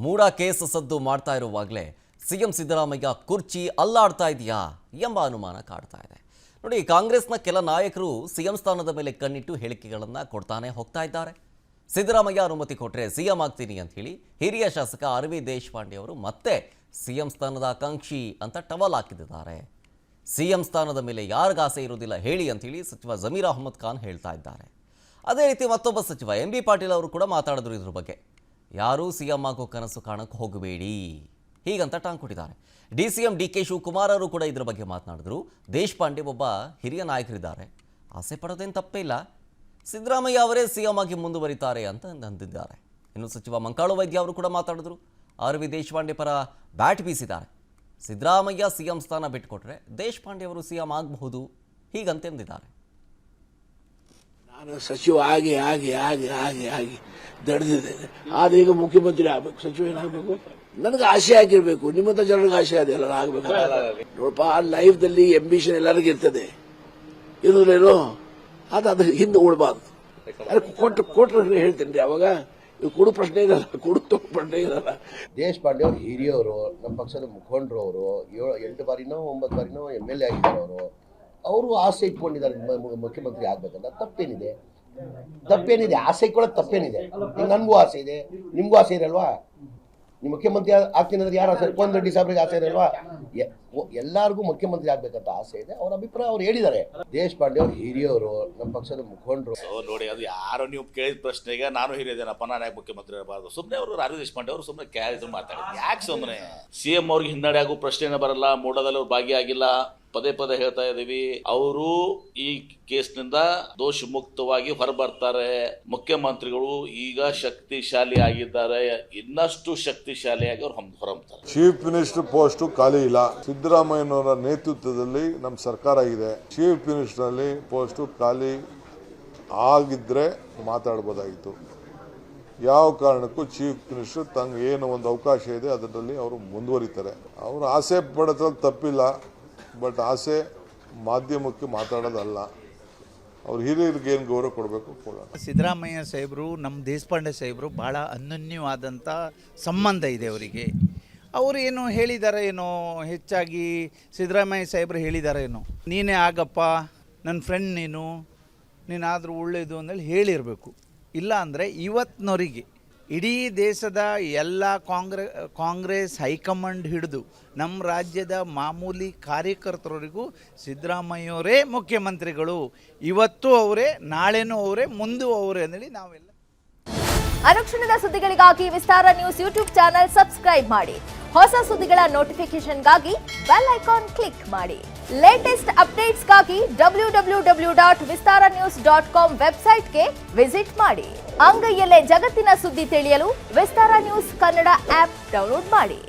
ಮೂಡ case ಸದ್ದು ಮಾಡ್ತಾ ಇರುವಾಗಲೇ ಸಿಎಂ ಸಿದ್ದರಾಮಯ್ಯ ಕುರ್ಚಿ ಅಲ್ಲಾಡ್ತಾ ಇದೆಯಾ ಎಂಬ ಅನುಮಾನ ಕಾಡ್ತಾ ಇದೆ. ನೋಡಿ, ಕಾಂಗ್ರೆಸ್ನ ಕೆಲ ನಾಯಕರು ಸಿಎಂ ಸ್ಥಾನದ ಮೇಲೆ ಕಣ್ಣಿಟ್ಟು ಹೇಳಿಕೆಗಳನ್ನು ಕೊಡ್ತಾನೆ ಹೋಗ್ತಾ ಇದ್ದಾರೆ. ಸಿದ್ದರಾಮಯ್ಯ ಅನುಮತಿ ಕೊಟ್ಟರೆ ಸಿಎಂ ಆಗ್ತೀನಿ ಅಂತ ಹೇಳಿ ಹಿರಿಯ ಶಾಸಕ ಆರ್.ವಿ. ದೇಶಪಾಂಡೆ ಅವರು ಮತ್ತೆ ಸಿಎಂ ಸ್ಥಾನದ ಆಕಾಂಕ್ಷಿ ಅಂತ ಟವಲ್ ಹಾಕಿದ್ದಾರೆ. ಸಿಎಂ ಸ್ಥಾನದ ಮೇಲೆ ಯಾರಿಗ ಆಸೆ ಇರೋದಿಲ್ಲ ಹೇಳಿ ಅಂತೇಳಿ ಸಚಿವ ಜಮೀರ್ ಅಹ್ಮದ್ ಖಾನ್ ಹೇಳ್ತಾ ಇದ್ದಾರೆ. ಅದೇ ರೀತಿ ಮತ್ತೊಬ್ಬ ಸಚಿವ ಎಂ.ಬಿ. ಪಾಟೀಲ್ ಅವರು ಕೂಡ ಮಾತಾಡಿದ್ರು ಇದ್ರ ಬಗ್ಗೆ. ಯಾರೂ ಸಿಎಂ ಆಗೋ ಕನಸು ಕಾಣಕ್ಕೆ ಹೋಗಬೇಡಿ ಹೀಗಂತ ಟಾಂಗ್ ಕೊಟ್ಟಿದ್ದಾರೆ. ಡಿ.ಸಿ.ಎಂ ಡಿ.ಕೆ. ಶಿವಕುಮಾರ್ ಅವರು ಕೂಡ ಇದ್ರ ಬಗ್ಗೆ ಮಾತನಾಡಿದ್ರು. ದೇಶಪಾಂಡೆ ಒಬ್ಬ ಹಿರಿಯ ನಾಯಕರಿದ್ದಾರೆ, ಆಸೆ ಪಡೋದೇನು ತಪ್ಪೇ ಇಲ್ಲ, ಸಿದ್ದರಾಮಯ್ಯ ಅವರೇ ಸಿಎಂ ಆಗಿ ಮುಂದುವರಿತಾರೆ ಅಂತ ಅಂದಿದ್ದಾರೆ. ಇನ್ನು ಸಚಿವ ಮಂಕಾಳು ವೈದ್ಯ ಅವರು ಕೂಡ ಮಾತಾಡಿದ್ರು. ಆರ್.ವಿ. ದೇಶಪಾಂಡೆ ಪರ ಬ್ಯಾಟ್ ಬೀಸಿದ್ದಾರೆ. ಸಿದ್ದರಾಮಯ್ಯ ಸಿಎಂ ಸ್ಥಾನ ಬಿಟ್ಟುಕೊಟ್ರೆ ದೇಶಪಾಂಡೆ ಅವರು ಸಿಎಂ ಆಗಬಹುದು ಹೀಗಂತೆಂದಿದ್ದಾರೆ. ನಾನು ಸಚಿವ ಆಗಿ ಆಗಿ ಆಗಿ ಆಗಿ ಆಗಿ ದಡ್ದಿದ್ದೇನೆ. ಆದ್ರೆ ಈಗ ಮುಖ್ಯಮಂತ್ರಿ ಆಗ್ಬೇಕು, ಸಚಿವ ಏನಾಗಬೇಕು, ನನಗೆ ಆಸೆ ಆಗಿರ್ಬೇಕು, ನಿಮ್ಮಂತ ಜನರಿಗೆ ಆಸೆ ಅದೆಲ್ಲ ಆಗ್ಬೇಕು. ನೋಡಪ್ಪ, ಲೈಫ್ದಲ್ಲಿ ಎಂಬಿಷನ್ ಎಲ್ಲರಿಗೂ ಇರ್ತದೆ, ಇರೋದ್ರೇನೋ ಅದ್ರ ಹಿಂದೆ ಉಳ್ಬಾರ್ದು. ಕೊಟ್ರೆ ಹೇಳ್ತೇನೆ ಅವಾಗ ಕೊಡು ಪ್ರಶ್ನೆ ಇರಲ್ಲ, ಕೊಡು ಪ್ರಶ್ನೆ ಇರಲ್ಲ. ದೇಶಪಾಂಡೆ ಅವರು ಹಿರಿಯವರು, ನಮ್ಮ ಪಕ್ಷದ ಮುಖಂಡರು, ಅವರು 8 ಬಾರಿನೋ 9 ಬಾರಿನೋ MLA ಆಗಿದ್ದಾರೆ. ಅವರು ಆಸೆ ಇಟ್ಕೊಂಡಿದ್ದಾರೆ ಮುಖ್ಯಮಂತ್ರಿ ಆಗ್ಬೇಕಂತ. ತಪ್ಪೇನಿದೆ, ಆಸೆ ಇಟ್ಕೊಳ್ಳೋದು ತಪ್ಪೇನಿದೆ. ನನಗೂ ಆಸೆ ಇದೆ, ನಿಮ್ಗೂ ಆಸೆ ಇರಲ್ವಾ? ನೀವು ಮುಖ್ಯಮಂತ್ರಿ ಆಗ್ತೀನಿ ಅಂದ್ರೆ ಯಾರು ಆಸೆ? ಕೋನ್ ರೆಡ್ಡಿ ಸಾಹೇಬ್ರಿಗೆ ಆಸೆ ಇರಲ್ವಾ? ಎಲ್ಲರಿಗೂ ಮುಖ್ಯಮಂತ್ರಿ ಆಗ್ಬೇಕಂತ ಆಸೆ ಇದೆ. ಅವ್ರ ಅಭಿಪ್ರಾಯ ಅವ್ರು ಹೇಳಿದ್ದಾರೆ. ದೇಶಪಾಂಡೆ ಅವರು ಹಿರಿಯವರು, ನಮ್ಮ ಪಕ್ಷದ ಮುಖಂಡರು. ನೋಡಿ, ಅದು ಯಾರೋ ನೀವು ಕೇಳಿದ ಪ್ರಶ್ನೆಗೆ ನಾನು ಹಿರಿಯದೇನಪ್ಪ, ನಾನು ಯಾಕೆ ಮುಖ್ಯಮಂತ್ರಿ ಇರಬಾರ್ದು? ಸುಮ್ಮನೆ ಅವರು ಆರ್.ವಿ. ದೇಶಪಾಂಡೆ ಅವರು ಸುಮ್ಮನೆ ಕ್ಯಾರಿದ್ರು ಮಾತಾಡಿದ್ರು. ಯಾಕೆ ಸುಮ್ಮನೆ ಸಿಎಂ ಅವ್ರಿಗೆ ಹಿನ್ನಡೆ ಆಗೋ ಪ್ರಶ್ನೆನೇ ಬರಲ್ಲ. ಮೂಡದಲ್ಲಿ ಅವ್ರು ಭಾಗಿಯಾಗಿಲ್ಲ, ಪದೇ ಪದೇ ಹೇಳ್ತಾ ಇದೀವಿ. ಅವರು ಈ ಕೇಸ್ನಿಂದ ದೋಷ ಮುಕ್ತವಾಗಿ ಹೊರಬರ್ತಾರೆ. ಮುಖ್ಯಮಂತ್ರಿಗಳು ಈಗ ಶಕ್ತಿಶಾಲಿ ಆಗಿದ್ದಾರೆ, ಇನ್ನಷ್ಟು ಶಕ್ತಿಶಾಲಿಯಾಗಿ ಅವ್ರು ಹೊರಬರ್ತಾರೆ. ಚೀಫ್ ಮಿನಿಸ್ಟರ್ ಪೋಸ್ಟ್ ಖಾಲಿ ಇಲ್ಲ. ಸಿದ್ದರಾಮಯ್ಯನವರ ನೇತೃತ್ವದಲ್ಲಿ ನಮ್ಮ ಸರ್ಕಾರ ಇದೆ. ಚೀಫ್ ಮಿನಿಸ್ಟರ್ ಅಲ್ಲಿ ಪೋಸ್ಟ್ ಖಾಲಿ ಆಗಿದ್ರೆ ಮಾತಾಡಬಹುದಾಗಿತ್ತು. ಯಾವ ಕಾರಣಕ್ಕೂ ಚೀಫ್ ಮಿನಿಸ್ಟರ್ ತಂಗ ಏನು ಒಂದು ಅವಕಾಶ ಇದೆ ಅದರಲ್ಲಿ ಅವರು ಮುಂದುವರಿತಾರೆ. ಅವರು ಆಸೆ ಪಡೋದ್ರಲ್ಲಿ ತಪ್ಪಿಲ್ಲ, ಬಟ್ ಆಸೆ ಮಾಧ್ಯಮಕ್ಕೆ ಮಾತಾಡೋದಲ್ಲ. ಅವ್ರು ಹಿರಿಯರಿಗೆ ಏನು ಗೌರವ ಕೊಡಬೇಕು ಕೊಡೋಣ. ಸಿದ್ದರಾಮಯ್ಯ ಸಾಹೇಬರು, ನಮ್ಮ ದೇಶಪಾಂಡೆ ಸಾಹೇಬರು ಭಾಳ ಅನನ್ಯವಾದಂಥ ಸಂಬಂಧ ಇದೆ ಅವರಿಗೆ. ಅವರು ಏನು ಹೇಳಿದ್ದಾರೆ ಏನೋ, ಹೆಚ್ಚಾಗಿ ಸಿದ್ದರಾಮಯ್ಯ ಸಾಹೇಬರು ಹೇಳಿದ್ದಾರೆ ಏನೋ, ನೀನೇ ಆಗಪ್ಪ, ನನ್ನ ಫ್ರೆಂಡ್ ನೀನಾದರೂ ಒಳ್ಳೆಯದು ಅಂದೇಳಿ ಹೇಳಿರಬೇಕು. ಇಲ್ಲ ಅಂದರೆ ಇವತ್ತಿನವರಿಗೆ ಇಡೀ ದೇಶದ ಎಲ್ಲ ಕಾಂಗ್ರೆಸ್ ಹೈಕಮಾಂಡ್ ಹಿಡಿದು ನಮ್ಮ ರಾಜ್ಯದ ಮಾಮೂಲಿ ಕಾರ್ಯಕರ್ತರವರಿಗೂ ಸಿದ್ದರಾಮಯ್ಯವರೇ ಮುಖ್ಯಮಂತ್ರಿಗಳು. ಇವತ್ತು ಅವರೇ, ನಾಳೆನೂ ಅವರೇ, ಮುಂದೂ ಅವರೇ ಅಂದೇಳಿ ನಾವೆಲ್ಲ. ಅನುಕ್ಷಣದ ಸುದ್ದಿಗಳಿಗಾಗಿ ವಿಸ್ತಾರ ನ್ಯೂಸ್ ಯೂಟ್ಯೂಬ್ ಚಾನೆಲ್ ಸಬ್ಸ್ಕ್ರೈಬ್ ಮಾಡಿ. ಹೊಸ ಸುದ್ದಿಗಳ ನೋಟಿಫಿಕೇಶನ್ಗಾಗಿ ಬೆಲ್ ಐಕಾನ್ ಕ್ಲಿಕ್ ಮಾಡಿ. ಲೇಟೆಸ್ಟ್ ಅಪ್ಡೇಟ್ಸ್ಗಾಗಿ www.vistaranews.com ವೆಬ್ಸೈಟ್ಗೆ ವಿಸಿಟ್ ಮಾಡಿ. ಅಂಗೈಯಲ್ಲೇ ಜಗತ್ತಿನ ಸುದ್ದಿ ತಿಳಿಯಲು ವಿಸ್ತಾರ ನ್ಯೂಸ್ ಕನ್ನಡ ಆಪ್ ಡೌನ್ಲೋಡ್ ಮಾಡಿ.